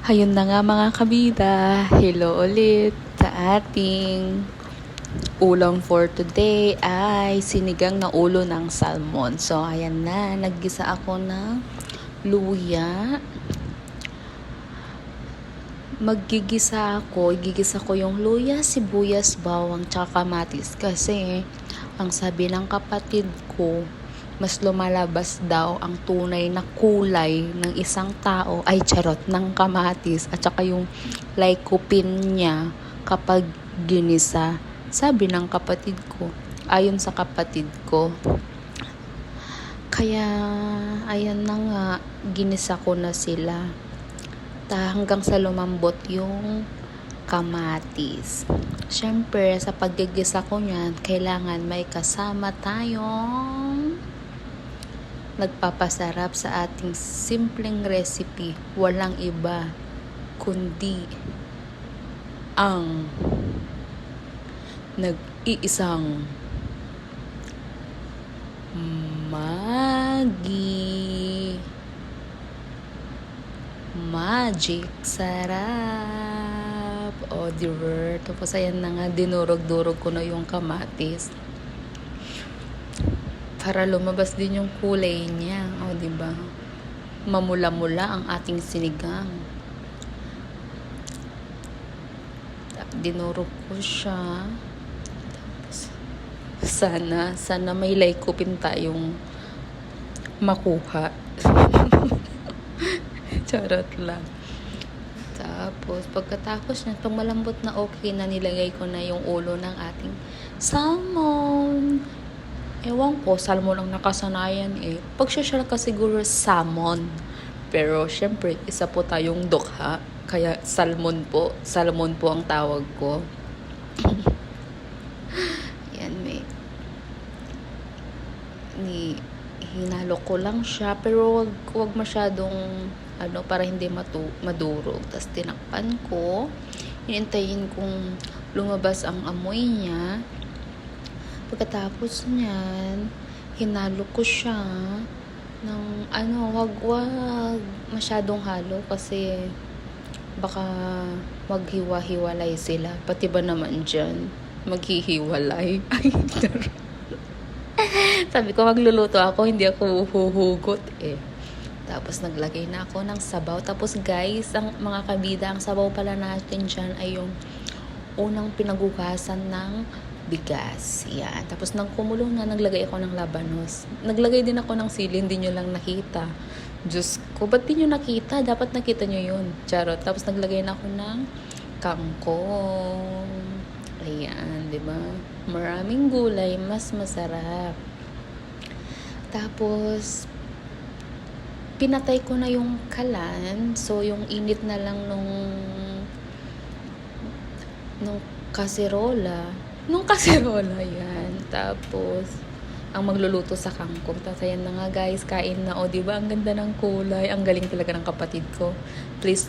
Ayun na nga mga kabida, hello ulit sa ating ulam for today ay sinigang na ulo ng salmon. So ayan na, naggisa ako ng luya. Igigisa ko yung luya, sibuyas, bawang, tsaka kamatis kasi ang sabi ng kapatid ko, mas lumalabas daw ang tunay na kulay ng isang tao, ay charot, ng kamatis at saka yung lycopene niya kapag ginisa. Sabi ng kapatid ko, ayon sa kapatid ko. Kaya, ayan na nga, ginisa ko na sila. Hanggang sa lumambot yung kamatis. Siyempre, sa paggigisa ko niyan, kailangan may kasama tayong nagpapasarap sa ating simpleng recipe. Walang iba kundi ang nag-iisang Maggi Magic sarap. O, diba? Tapos ayan na nga, dinurog-durog ko na yung kamatis para lumabas din yung kulay niya. O, diba? Mamula-mula ang ating sinigang. Dinurog ko siya. Tapos, sana may lycopene tayong makuha. Charot lang. Tapos, pagkatapos niya, pag malambot na okay na, nilagay ko na yung ulo ng ating salmon. Ewan ko, salmon ang nakasanayan eh. Pag-share ka siguro salmon. Pero, syempre, isa po tayong dukha. Kaya, salmon po. Salmon po ang tawag ko. Yan, hinalo ko lang siya. Pero, wag masyadong para hindi madurog. Tapos tinakpan ko. Hinintayin kong lumabas ang amoy niya. Pagkatapos niyan, hinalo ko siya ng wag masyadong halo kasi baka maghiwa-hiwalay sila. Pati ba naman dyan, maghihiwalay? Ay, sabi ko, magluluto ako, hindi ako huhugot eh. Tapos naglagay na ako ng sabaw. Tapos guys, ang mga kabida, ang sabaw pala natin dyan ay yung unang pinagugasan ng bigas. Yan. Tapos nang kumulo na, naglagay ako ng labanos. Naglagay din ako ng sili, hindi nyo lang nakita. Diyos ko, ba't di nyo nakita? Dapat nakita nyo yun. Charot. Tapos naglagay na ako ng kangkong. Ayan, di ba? Maraming gulay, mas masarap. Tapos, pinatay ko na yung kalan. So, yung init na lang nung kaserola. Yan. Tapos, ang magluluto sa kangkong. Tapos, ayan na nga guys, kain na. O, diba? Ang ganda ng kulay. Ang galing talaga ng kapatid ko. Please